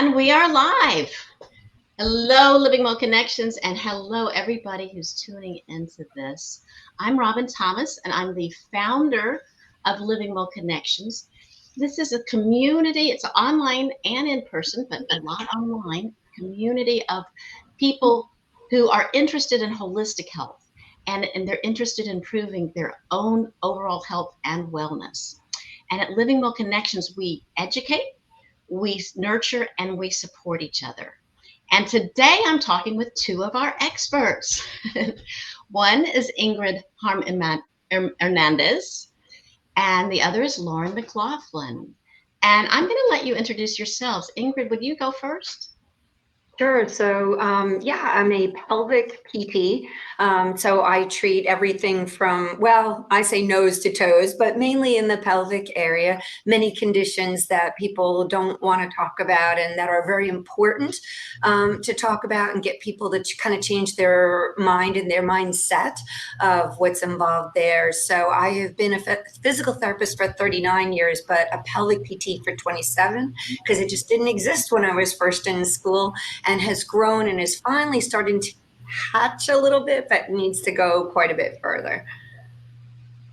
And we are live. Hello, Living Well Connections, and hello, everybody who's tuning into this. I'm Robin Thomas, and I'm the founder of Living Well Connections. This is a community, it's online and in person, but a lot online, community of people who are interested in holistic health, and they're interested in improving their own overall health and wellness. And at Living Well Connections, we educate, we nurture, and we support each other. And today I'm talking with two of our experts. One is Ingrid Harm-Ernandes, and the other is Lauren McLaughlin. And I'm going to let you introduce yourselves. Ingrid, would you go first? Sure. So, I'm a pelvic PT. So I treat everything from, well, I say nose to toes, but mainly in the pelvic area, many conditions that people don't want to talk about and that are very important to talk about and get people to kind of change their mind and their mindset of what's involved there. So I have been a physical therapist for 39 years, but a pelvic PT for 27, because it just didn't exist when I was first in school, and has grown and is finally starting to hatch a little bit, but needs to go quite a bit further.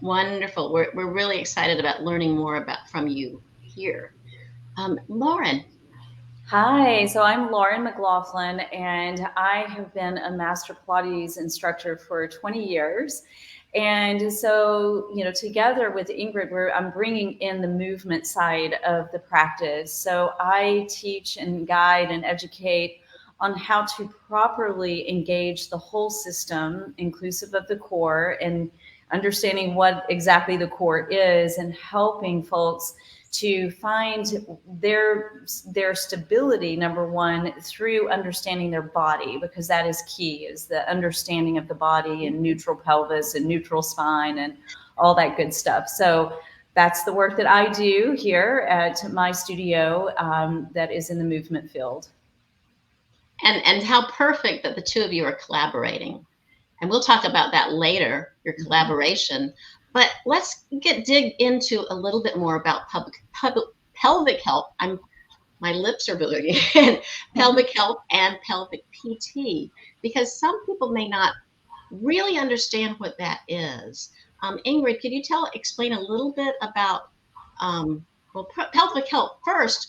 Wonderful. We're really excited about learning more from you here. Lauren. Hi, so I'm Lauren McLaughlin, and I have been a Master Pilates instructor for 20 years. And so, together with Ingrid, I'm bringing in the movement side of the practice. So I teach and guide and educate on how to properly engage the whole system, inclusive of the core, and understanding what exactly the core is, and helping folks to find their stability, number one, through understanding their body, because that is key, is the understanding of the body and neutral pelvis and neutral spine and all that good stuff. So that's the work that I do here at my studio that is in the movement field. And how perfect that the two of you are collaborating. And we'll talk about that later, your collaboration. But let's dig into a little bit more about pelvic health. My lips are moving. Pelvic health and pelvic PT, because some people may not really understand what that is. Ingrid, could you explain a little bit about pelvic health first?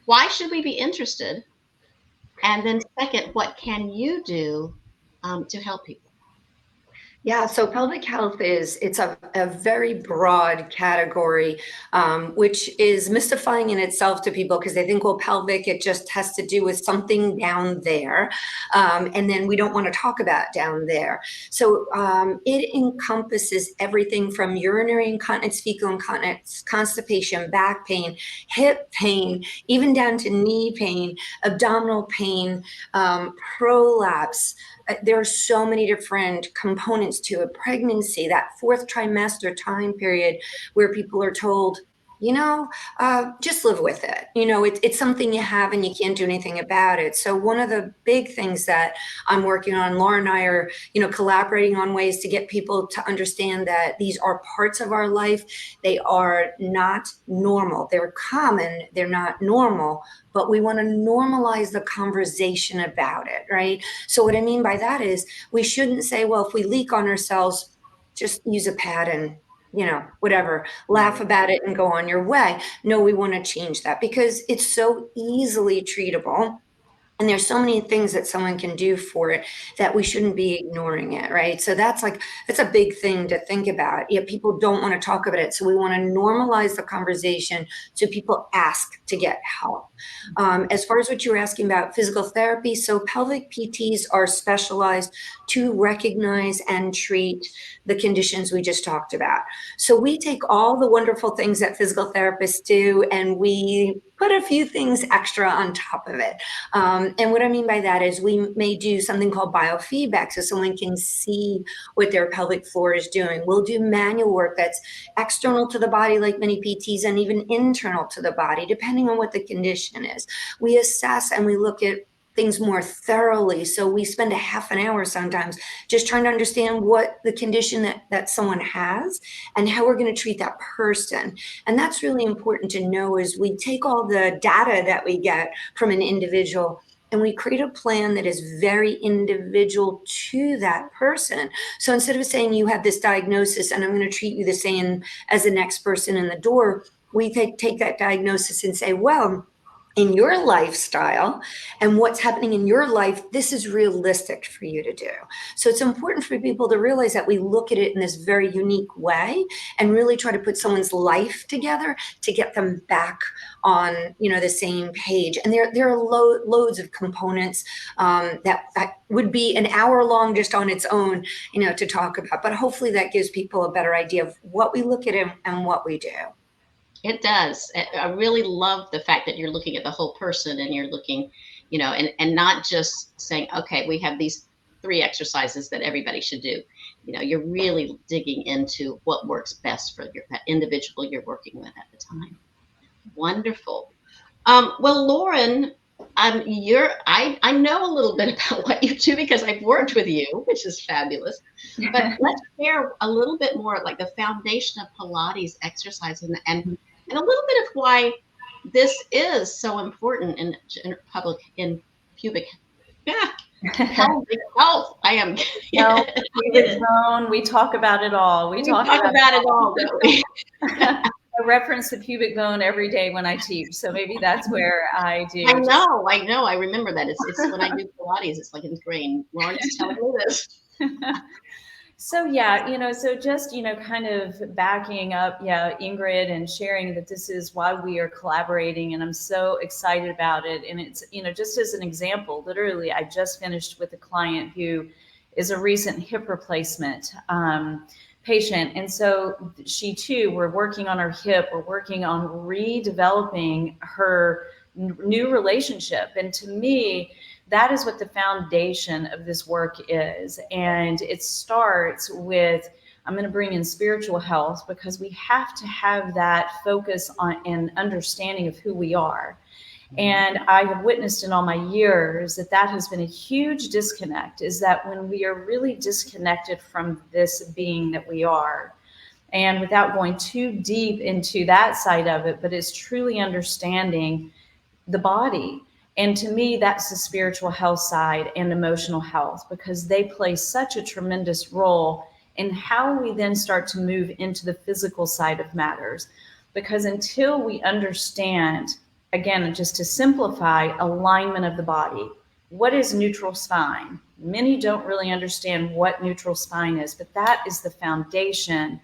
Why should we be interested? And then second, what can you do to help people? Yeah, so pelvic health it's a very broad category, which is mystifying in itself to people, because they think, well, pelvic, it just has to do with something down there. And then we don't want to talk about down there. So it encompasses everything from urinary incontinence, fecal incontinence, constipation, back pain, hip pain, even down to knee pain, abdominal pain, prolapse. There are so many different components to a pregnancy, that fourth trimester time period where people are told, just live with it. It's something you have and you can't do anything about it. So one of the big things that I'm working on, Laura and I are, collaborating on ways to get people to understand that these are parts of our life. They are not normal. They're common. They're not normal, but we want to normalize the conversation about it, right? So what I mean by that is we shouldn't say, well, if we leak on ourselves, just use a pad and whatever, laugh about it and go on your way. No, we want to change that, because it's so easily treatable. And there's so many things that someone can do for it that we shouldn't be ignoring it, right? So that's a big thing to think about. Yeah, people don't want to talk about it. So we want to normalize the conversation so people ask to get help. As far as what you were asking about physical therapy, so pelvic PTs are specialized to recognize and treat the conditions we just talked about. So we take all the wonderful things that physical therapists do and we put a few things extra on top of it. And what I mean by that is we may do something called biofeedback, so someone can see what their pelvic floor is doing. We'll do manual work that's external to the body, like many PTs, and even internal to the body, depending on what the condition is. We assess and we look at things more thoroughly. So we spend a half an hour sometimes just trying to understand what the condition that someone has and how we're going to treat that person. And that's really important to know, is we take all the data that we get from an individual and we create a plan that is very individual to that person. So instead of saying you have this diagnosis and I'm going to treat you the same as the next person in the door, we take that diagnosis and say, well, in your lifestyle and what's happening in your life, this is realistic for you to do. So it's important for people to realize that we look at it in this very unique way and really try to put someone's life together to get them back on, the same page. And there are loads of components that would be an hour long just on its own, to talk about. But hopefully that gives people a better idea of what we look at and what we do. It does. I really love the fact that you're looking at the whole person and you're looking, and not just saying, okay, we have these 3 exercises that everybody should do. You're really digging into what works best for that individual you're working with at the time. Wonderful. Well, Lauren, I know a little bit about what you do because I've worked with you, which is fabulous. But let's share a little bit more, like the foundation of Pilates exercise and a little bit of why this is so important in pubic pelvic health. I am. Pubic bone. We talk about it all. We talk about it all. I reference the pubic bone every day when I teach, so maybe that's where I do. I know. I remember that. It's when I do Pilates, it's like ingrained. Lauren is telling me this. So yeah, so just, kind of backing up, Ingrid, and sharing that this is why we are collaborating, and I'm so excited about it. And it's, just as an example, literally, I just finished with a client who is a recent hip replacement patient. And so she too, we're working on her hip, we're working on redeveloping her new relationship. And to me, that is what the foundation of this work is. And it starts with, I'm going to bring in spiritual health, because we have to have that focus on an understanding of who we are. And I have witnessed in all my years that has been a huge disconnect, is that when we are really disconnected from this being that we are, and without going too deep into that side of it, but it's truly understanding the body. And to me, that's the spiritual health side and emotional health, because they play such a tremendous role in how we then start to move into the physical side of matters. Because until we understand, again, just to simplify, alignment of the body, what is neutral spine? Many don't really understand what neutral spine is, but that is the foundation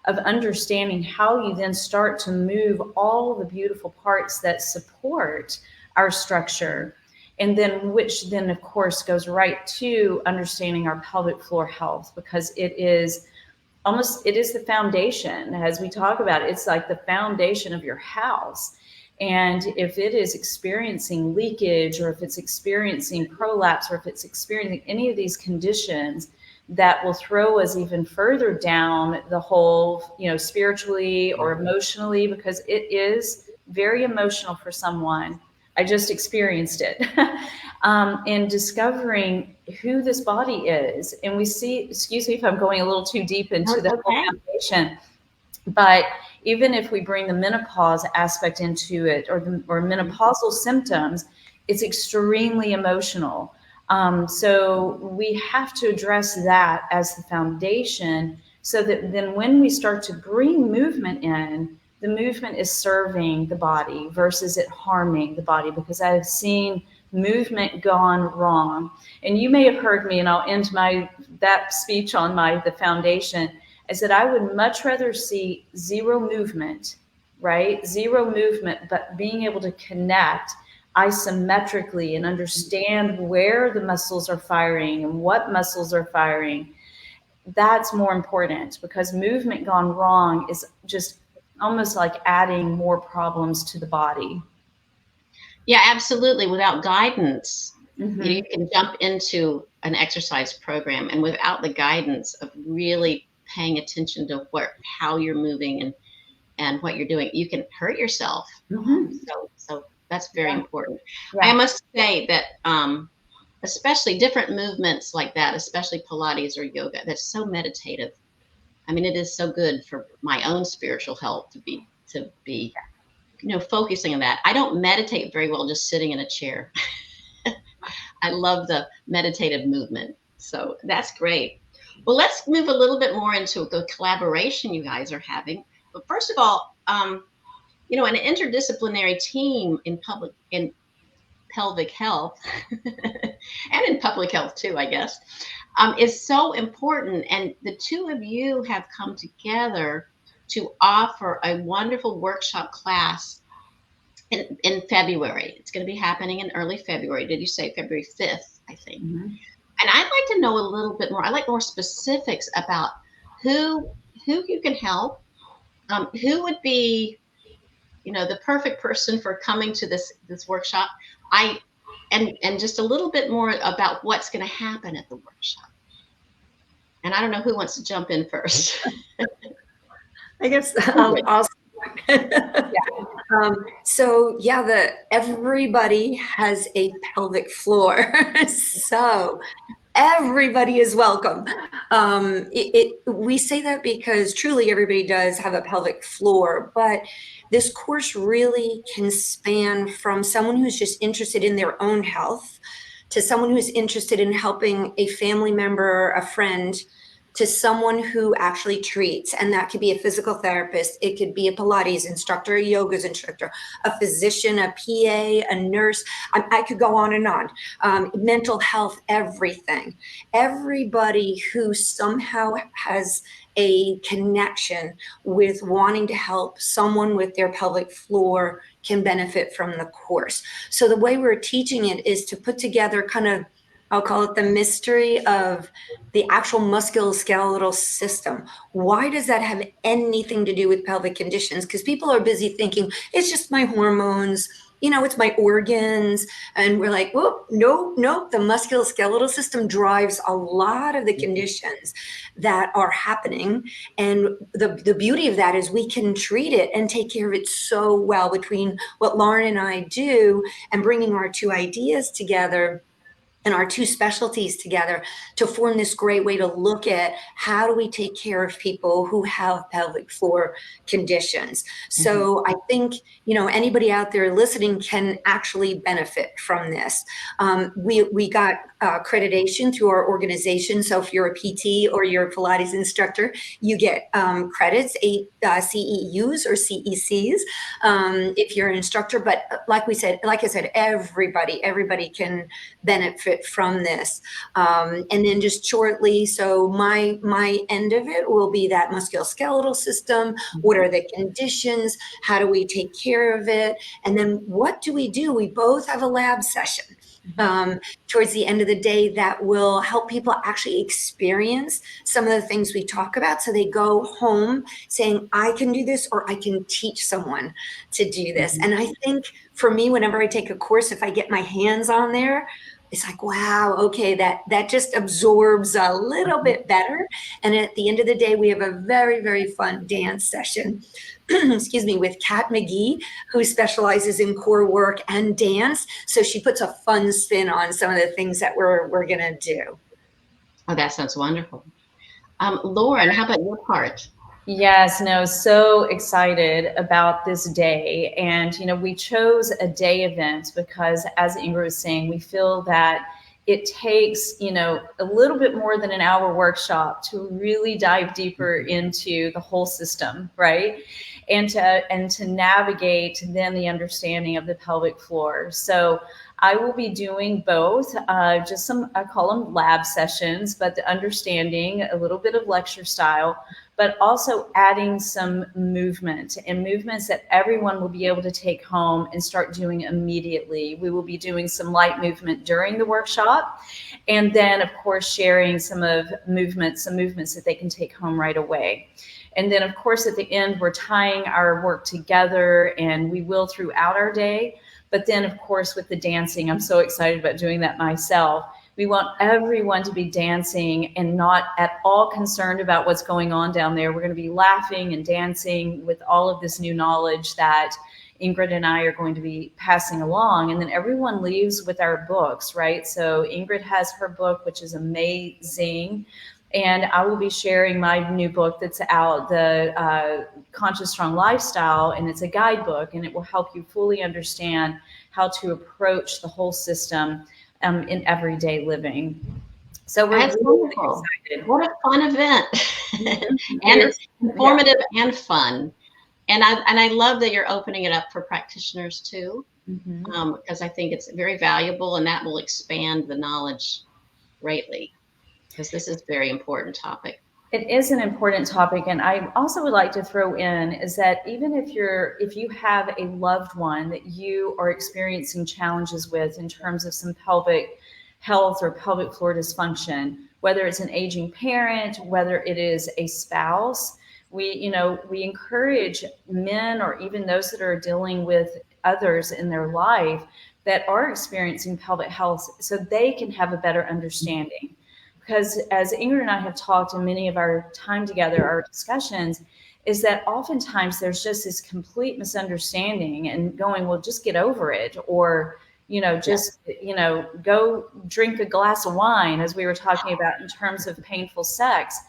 of understanding how you then start to move all the beautiful parts that support our structure, and then which then of course goes right to understanding our pelvic floor health, because it is the foundation. As we talk about it, it's like the foundation of your house. And if it is experiencing leakage, or if it's experiencing prolapse, or if it's experiencing any of these conditions that will throw us even further down the hole, spiritually or emotionally, because it is very emotional for someone. I just experienced it. And discovering who this body is. And we see, excuse me if I'm going a little too deep into the whole foundation, but even if we bring the menopause aspect into it, or menopausal symptoms, it's extremely emotional. So we have to address that as the foundation, so that then when we start to bring movement in, the movement is serving the body versus it harming the body, because I've seen movement gone wrong. And you may have heard me, and I'll end that speech on the foundation. I said I would much rather see zero movement, right? Zero movement, but being able to connect isometrically and understand where the muscles are firing and what muscles are firing. That's more important, because movement gone wrong is just almost like adding more problems to the body. Yeah, absolutely. Without guidance, you can jump into an exercise program, and without the guidance of really paying attention to how you're moving and what you're doing, you can hurt yourself. So That's very important. Yeah. I must say that especially different movements like that, especially Pilates or yoga, that's so meditative. I mean, it is so good for my own spiritual health to be focusing on that. I don't meditate very well just sitting in a chair. I love the meditative movement. So that's great. Well, let's move a little bit more into the collaboration you guys are having. But first of all, an interdisciplinary team in pelvic health and in public health too, I guess, is so important. And the two of you have come together to offer a wonderful workshop class in February. It's going to be happening in early February. Did you say February 5th, I think? Mm-hmm. And I'd like to know a little bit more. I'd like more specifics about who you can help, who would be, the perfect person for coming to this workshop. And just a little bit more about what's going to happen at the workshop. And I don't know who wants to jump in first. I guess I'll everybody has a pelvic floor. So everybody is welcome. We say that because truly everybody does have a pelvic floor, but this course really can span from someone who's just interested in their own health to someone who's interested in helping a family member, a friend, to someone who actually treats. And that could be a physical therapist. It could be a Pilates instructor, a yoga instructor, a physician, a PA, a nurse. I could go on and on. Mental health, everything. Everybody who somehow has a connection with wanting to help someone with their pelvic floor can benefit from the course. So the way we're teaching it is to put together kind of, I'll call it the mystery of the actual musculoskeletal system. Why does that have anything to do with pelvic conditions? Because people are busy thinking it's just my hormones, it's my organs. And we're like, well, no, the musculoskeletal system drives a lot of the conditions that are happening. And the beauty of that is we can treat it and take care of it so well between what Lauren and I do and bringing our two ideas together and our two specialties together to form this great way to look at how do we take care of people who have pelvic floor conditions. So I think, anybody out there listening can actually benefit from this. We got accreditation through our organization. So if you're a PT or you're a Pilates instructor, you get credits, 8 CEUs or CECs if you're an instructor. But like I said, everybody can benefit from this. And then just shortly, so my end of it will be that musculoskeletal system. What are the conditions? How do we take care of it? And then what do? We both have a lab session towards the end of the day that will help people actually experience some of the things we talk about. So they go home saying, I can do this, or I can teach someone to do this. And I think for me, whenever I take a course, if I get my hands on there, it's like, wow, okay, that just absorbs a little bit better. And at the end of the day, we have a very, very fun dance session, excuse me, with Kat McGee, who specializes in core work and dance. So she puts a fun spin on some of the things that we're going to do. Oh, that sounds wonderful. Lauren, how about your part? Yes, no, so excited about this day. And, we chose a day event because, as Ingrid was saying, we feel that it takes, a little bit more than an hour workshop to really dive deeper into the whole system, right? And to navigate then the understanding of the pelvic floor. So I will be doing both, just some, I call them lab sessions, but the understanding, a little bit of lecture style, but also adding some movement and movements that everyone will be able to take home and start doing immediately. We will be doing some light movement during the workshop. And then, of course, sharing some movements that they can take home right away. And then, of course, at the end, we're tying our work together, and we will throughout our day. But then, of course, with the dancing, I'm so excited about doing that myself. We want everyone to be dancing and not at all concerned about what's going on down there. We're going to be laughing and dancing with all of this new knowledge that Ingrid and I are going to be passing along, and then everyone leaves with our books, right? So Ingrid has her book, which is amazing. And I will be sharing my new book that's out, the Conscious Strong Lifestyle, and it's a guidebook, and it will help you fully understand how to approach the whole system in everyday living. So we're That's really wonderful. excited. What a fun event. And it's informative and fun. And I love that you're opening it up for practitioners too, because I think it's very valuable, and that will expand the knowledge greatly, because this is a very important topic. It is an important topic, and I also would like to throw in is that even if you have a loved one that you are experiencing challenges with in terms of some pelvic health or pelvic floor dysfunction, whether it's an aging parent, whether it is a spouse, we encourage men or even those that are dealing with others in their life that are experiencing pelvic health so they can have a better understanding. Because as Ingrid and I have talked in many of our time together, our discussions, is that oftentimes there's just this complete misunderstanding and going, well, just get over it. Or, go drink a glass of wine, as we were talking about in terms of painful sex.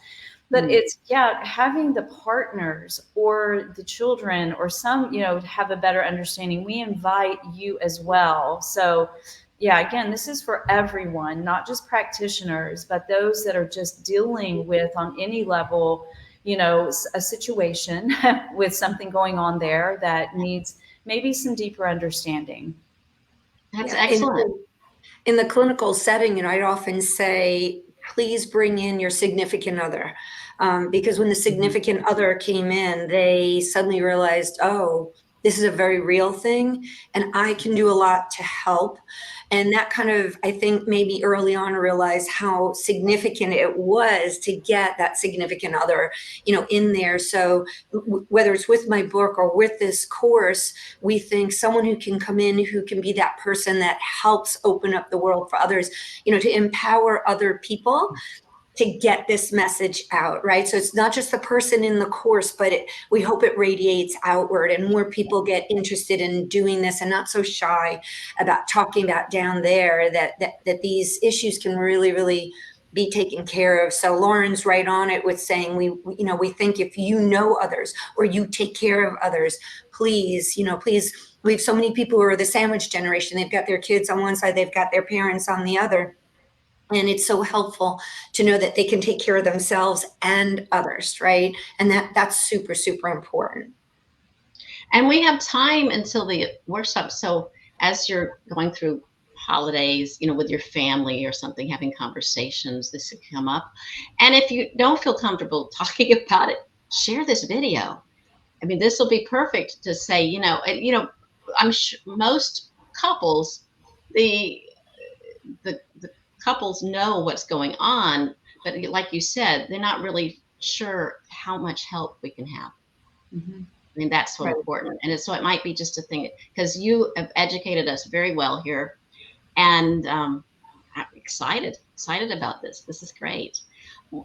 But it's, having the partners or the children or some, have a better understanding. We invite you as well. So again, this is for everyone, not just practitioners, but those that are just dealing with on any level, a situation with something going on there that needs maybe some deeper understanding. That's excellent. In the clinical setting, I'd often say, please bring in your significant other. Because when the significant other came in, they suddenly realized, oh, this is a very real thing, and I can do a lot to help. And that kind of, I think, maybe early on realized how significant it was to get that significant other, in there. So whether it's with my book or with this course, we think someone who can come in, who can be that person that helps open up the world for others, to empower other people to get this message out, right? So it's not just the person in the course, but we hope it radiates outward and more people get interested in doing this and not so shy about talking about down there that these issues can really, really be taken care of. So Lauren's right on it with saying we think if you know others or you take care of others, please, we have so many people who are the sandwich generation. They've got their kids on one side, they've got their parents on the other. And it's so helpful to know that they can take care of themselves and others, right? And that's super, super important. And we have time until the workshop. So as you're going through holidays, with your family or something, having conversations, this could come up. And if you don't feel comfortable talking about it, share this video. I mean, this will be perfect to say, I'm sure most couples, the couples know what's going on, but like you said, they're not really sure how much help we can have. I mean, that's so important. And so it might be just a thing, because you have educated us very well here, and I'm excited about this. This is great.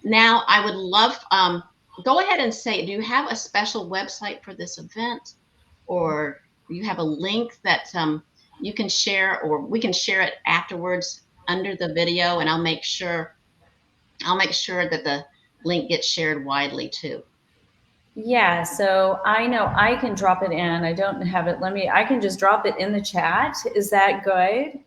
Now, I would love, go ahead and say, do you have a special website for this event, or do you have a link that you can share, or we can share it afterwards under the video, and I'll make sure that the link gets shared widely too. Yeah, so I know I can drop it in. I don't have it. I can just drop it in the chat. Is that good?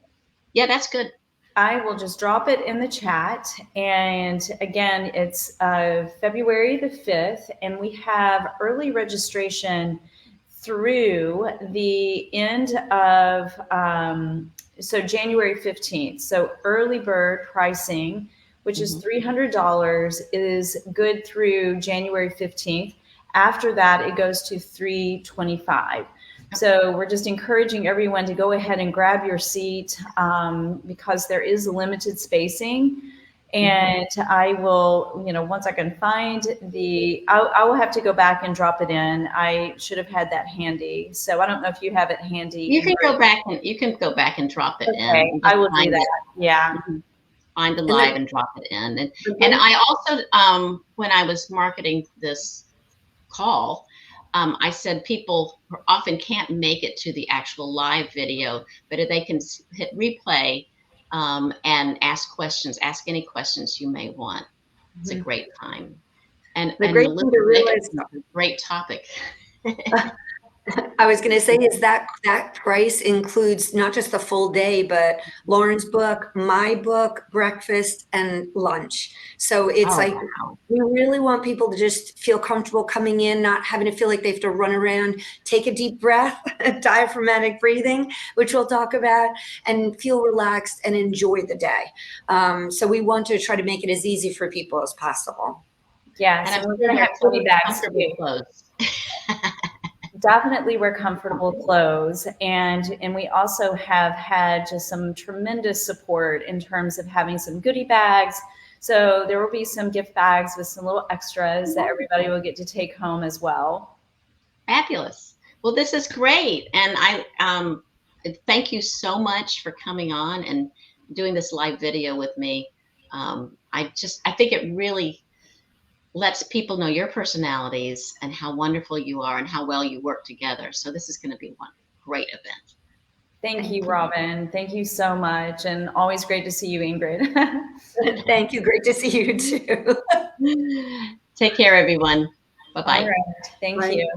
Yeah, that's good. I will just drop it in the chat. And again, it's February the 5th, and we have early registration through the end of so January 15th. So early bird pricing, which is $300, is good through January 15th. After that, it goes to $325. So we're just encouraging everyone to go ahead and grab your seat because there is limited spacing. And I will, once I can find I will have to go back and drop it in. I should have had that handy. So I don't know if you have it handy. You can go back and drop it in. I will do that. Yeah. Find the live and drop it in. And I also, when I was marketing this call, I said people often can't make it to the actual live video, but if they can hit replay and ask questions, ask any questions you may want. It's a great time. And The great thing to realize, a great topic. I was going to say is that price includes not just the full day, but Lauren's book, my book, breakfast, and lunch. So it's Wow. we really want people to just feel comfortable coming in, not having to feel like they have to run around, take a deep breath, diaphragmatic breathing, which we'll talk about, and feel relaxed and enjoy the day. So we want to try to make it as easy for people as possible. Yeah, And so we're going to have goodie bags too. Clothes. Definitely wear comfortable clothes, and we also have had just some tremendous support in terms of having some goodie bags. So there will be some gift bags with some little extras that everybody will get to take home as well. Fabulous. Well, this is great, and I thank you so much for coming on and doing this live video with me. I think it really lets people know your personalities and how wonderful you are and how well you work together. So this is going to be one great event. Thank you, Robin. Thank you so much. And always great to see you, Ingrid. Thank you. Great to see you too. Take care, everyone. Bye-bye. All right. Thank you.